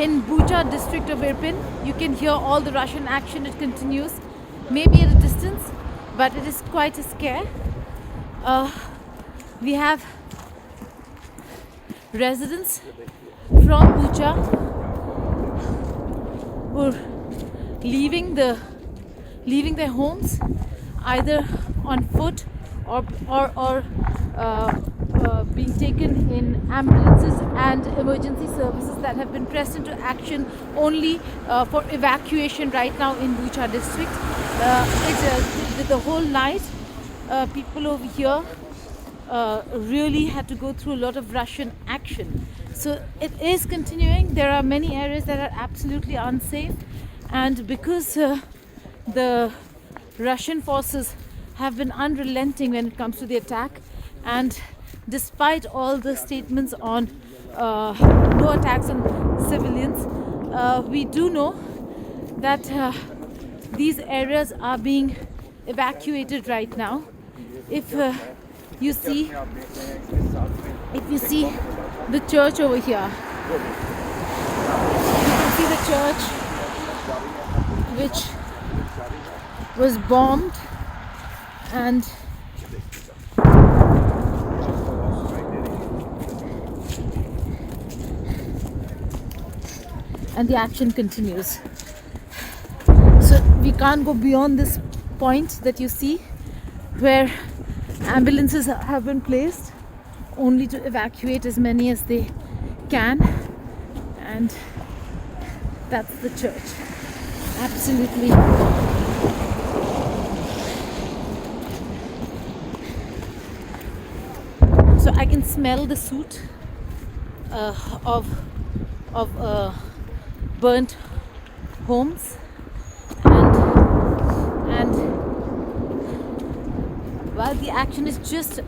in Bucha district of Irpin. You can hear all the Russian action. It continues, maybe at a distance, but it is quite a scare. We have residents from Bucha who are leaving their homes either on foot or being taken in ambulances and emergency services that have been pressed into action only for evacuation right now in Bucha district. The whole night people over here really had to go through a lot of Russian action. So it is continuing. There are many areas that are absolutely unsafe, and because the Russian forces have been unrelenting when it comes to the attack, and despite all the statements on no attacks on civilians, we do know that these areas are being evacuated right now. If you see the church over here, you can see the church which was bombed, and the action continues. So we can't go beyond this point that you see, where ambulances have been placed only to evacuate as many as they can, and that's the church. Absolutely. So I can smell the soot of burnt homes, and while the action is just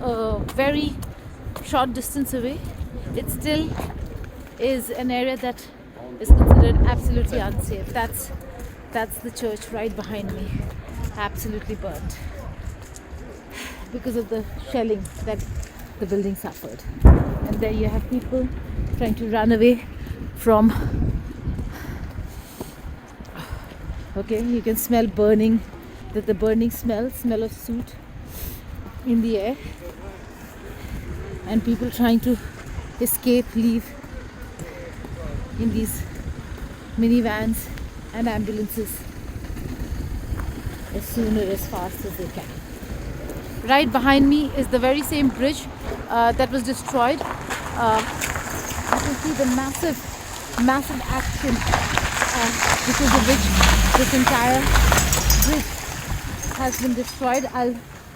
a very short distance away, it still is an area that is considered absolutely unsafe. That's the church right behind me, absolutely burnt because of the shelling that the building suffered. And there you have people trying to run away from. Okay, you can smell burning, the burning smell of soot in the air, and people trying to escape, leave in these minivans and ambulances as soon or as fast as they can. Right behind me is the very same bridge that was destroyed. You can see the massive action because of which this entire bridge has been destroyed.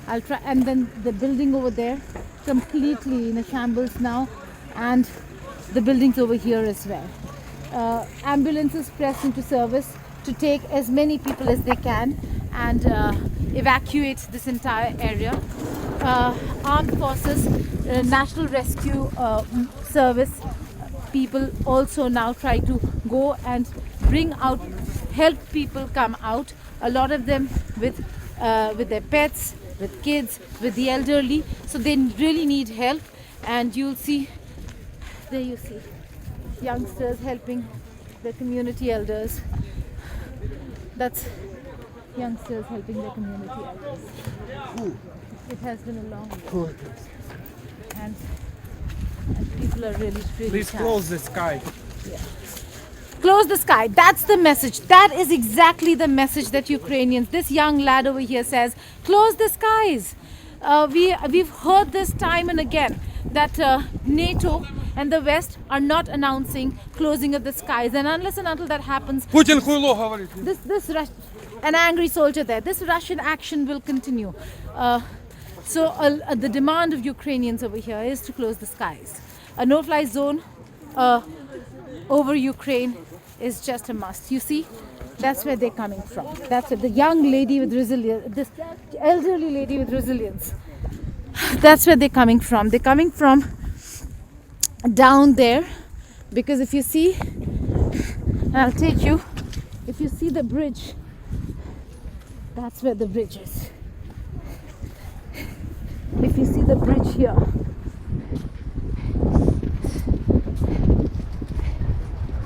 I'll try, and then the building over there completely in a shambles now, and the buildings over here as well. Ambulances pressed into service to take as many people as they can and evacuate this entire area. Armed forces, National Rescue Service people also now try to go and bring out, help people come out. A lot of them with their pets, with kids, with the elderly. So they really need help, and you'll see, there you see youngsters helping the community elders. That's youngsters helping their community elders. It has been a long way, and people are really Please tired. close the sky. Yeah. Close the sky. That's the message. That is exactly the message that Ukrainians, this young lad over here says, close the skies. We've heard this time and again that NATO and the West are not announcing closing of the skies, and unless and until that happens, Putin хуйло говорит. an angry soldier there, this Russian action will continue. So the demand of Ukrainians over here is to close the skies. A no-fly zone over Ukraine is just a must. You see, that's where they're coming from. That's where the young lady with resilience, this elderly lady with resilience, that's where they're coming from. They're coming from down there, because if you see, and I'll take you, if you see the bridge, that's where the bridge is. If you see the bridge here,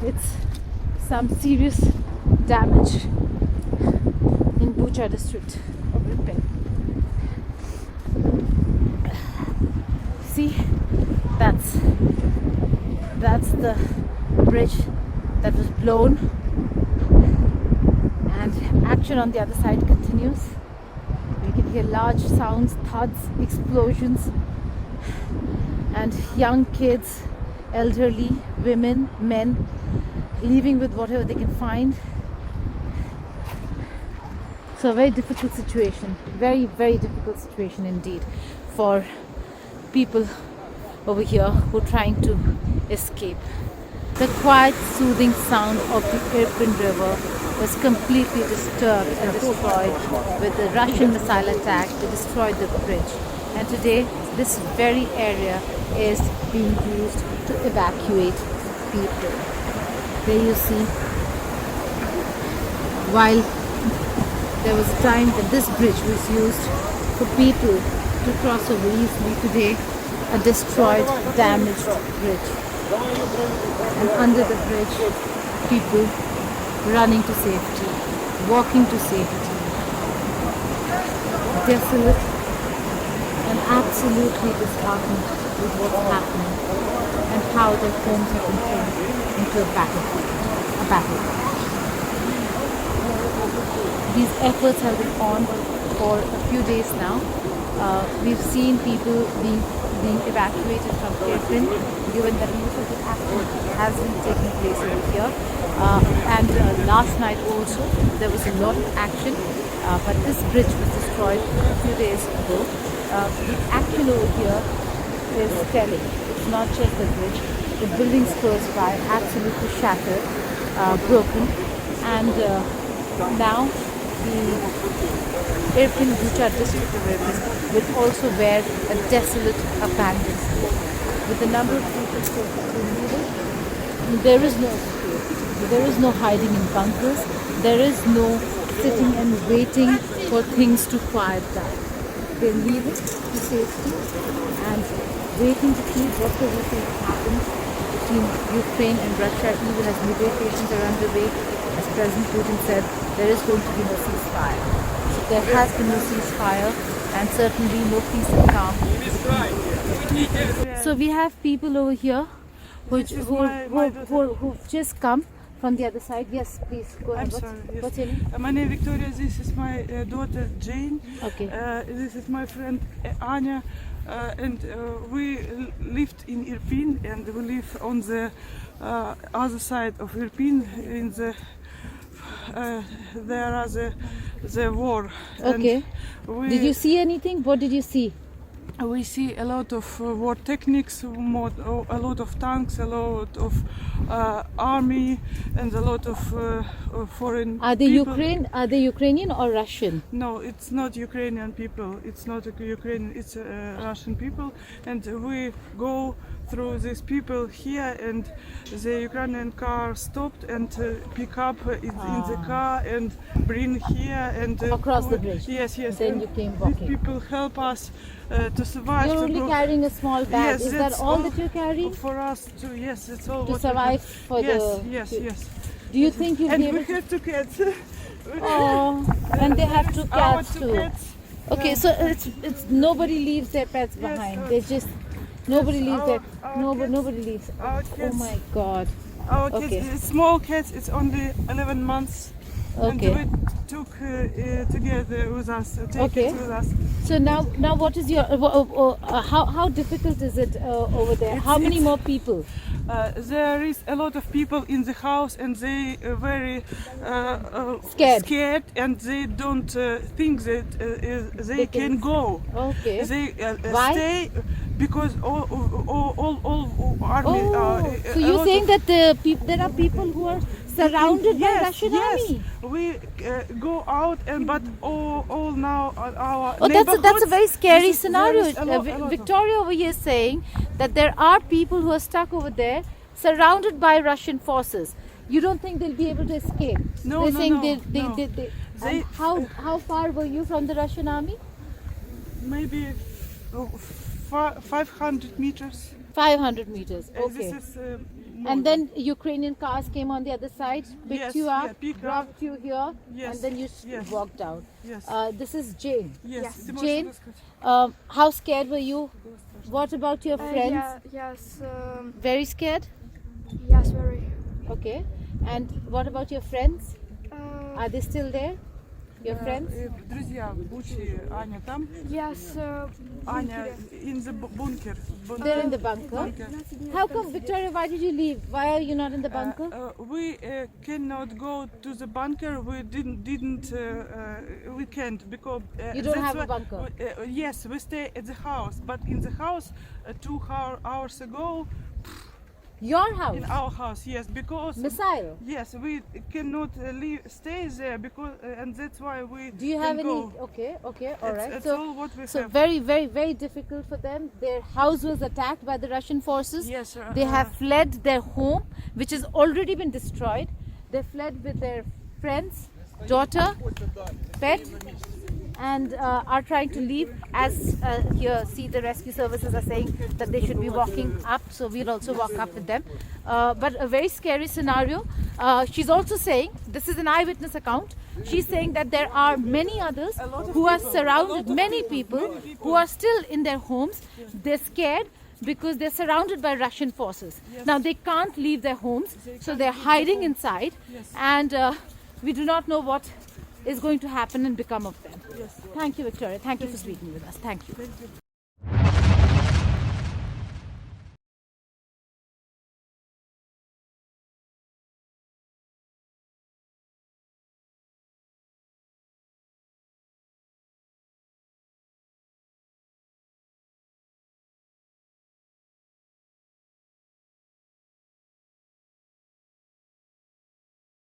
it's some serious damage in Bucha district of Irpin. See, that's the bridge that was blown, and action on the other side continues. We can hear large sounds, thuds, explosions, and young kids, elderly, women, men leaving with whatever they can find. So a very difficult situation, very, very difficult situation indeed for people over here who are trying to escape. The quiet, soothing sound of the Irpin River was completely disturbed and destroyed with the Russian missile attack that destroyed the bridge. And today, this very area is being used to evacuate people. There you see, while there was a time that this bridge was used for people to cross over easily, today a destroyed, damaged bridge. And under the bridge, people running to safety, walking to safety. Desolate and absolutely disheartened with what's happening and how their homes have been turned into a battlefield. These efforts have been on for a few days now. We've seen people being evacuated from Irpin, given that most of the action has been taking place over here. And last night also there was a lot of action, but this bridge was destroyed a few days ago. The action over here is telling. It's not just the bridge. The buildings close by absolutely shattered, broken, and now the Irpin Bucha district of Irpin will also wear a desolate abandoned state. With the number of people so moving, there is no escape. There is no hiding in bunkers. There is no sitting and waiting for things to quiet down. They leave it to safety and waiting to see what the will happen between Ukraine and Russia. Even as negotiations are underway, as President Putin said, there is going to be no ceasefire. So there has been no ceasefire, and certainly no peace and calm. So we have people over here who've just come from the other side. Yes, please go ahead. What's your name? My name is Victoria. This is my daughter Jane. Okay. This is my friend Anya. And we lived in Irpin, and we live on the other side of Irpin. In the there are the war. Okay. Did you see anything? What did you see? We see a lot of war techniques, a lot of tanks, a lot of army, and a lot of foreign. Are they people. Are they Ukrainian or Russian? No, it's not Ukrainian people. It's not Ukrainian. It's Russian people, and we go through these people here, and the Ukrainian car stopped and pick up in the car and bring here and across the bridge. Yes, yes. Then and you came walking. these people help us to survive. You're only carrying a small bag. Yes, is that all that you carry? For us to yes, it's all To what survive we for yes, the. yes, yes. Do you think you'll And be able we to? have two cats. Oh, and they have two Our cats two too. cats. Okay, so it's nobody leaves their pets behind. They just nobody leaves their nobody leaves. Our Oh cats. my God. Our kids, Okay. it's small cats, it's only 11 months. Okay. And we took together with us, take Okay. it with us. So now what is your how difficult is it over there? How many it's- more people? There is a lot of people in the house, and they are very Scared. and they don't think that they can go. Okay. They Why? stay because all army. So you're saying that there are people who are surrounded by yes, Russian yes. army? We go out, and but all now our Oh, that's a neighborhoods, very scary there scenario. is a lot of- Victoria over here is saying that there are people who are stuck over there, surrounded by Russian forces. You don't think they'll be able to escape? No, They're no, saying no, they. no. And how far were you from the Russian army? maybe 500 meters. 500 meters. Okay. This is And then Ukrainian cars came on the other side, picked Yes, you yeah, up, pick up. dropped you here, Yes, and then you yes. walked out. Yes. This is Jane. Yes. Ты можешь Jane, рассказать? how scared were you? What about your friends? Yes, Very scared? yes, very. Okay. And what about your friends? Uh, Are they still there? Your friends? Друзья, Бучи, Аня там. yes, Аня in the bunker. They're in the bunker. How come, Victoria, why did you leave? Why are you not in the bunker? We cannot go to the bunker. We we can't because You don't that's have a why- bunker? Yes, we stay at the house, but in the house 2 hours ago, Your house? in our house, yes, because Missile? yes, we cannot stay there because and that's why we. Do you have can any? Go. Okay, all right. It's So, all what we so have. very, very, very difficult for them. Their house was attacked by the Russian forces. Yes, They have fled their home, which has already been destroyed. They fled with their friends, daughter, pet, and are trying to leave. As here, see, the rescue services are saying that they should be walking up, so we'll also walk up with them. But a very scary scenario. She's also saying, this is an eyewitness account, she's saying that there are many others who are surrounded, many people who are still in their homes. They're scared because they're surrounded by Russian forces. Now they can't leave their homes, so they're hiding inside, and we do not know what is going to happen and become of them. Thank you, Victoria. Thank you for speaking with us. Thank you.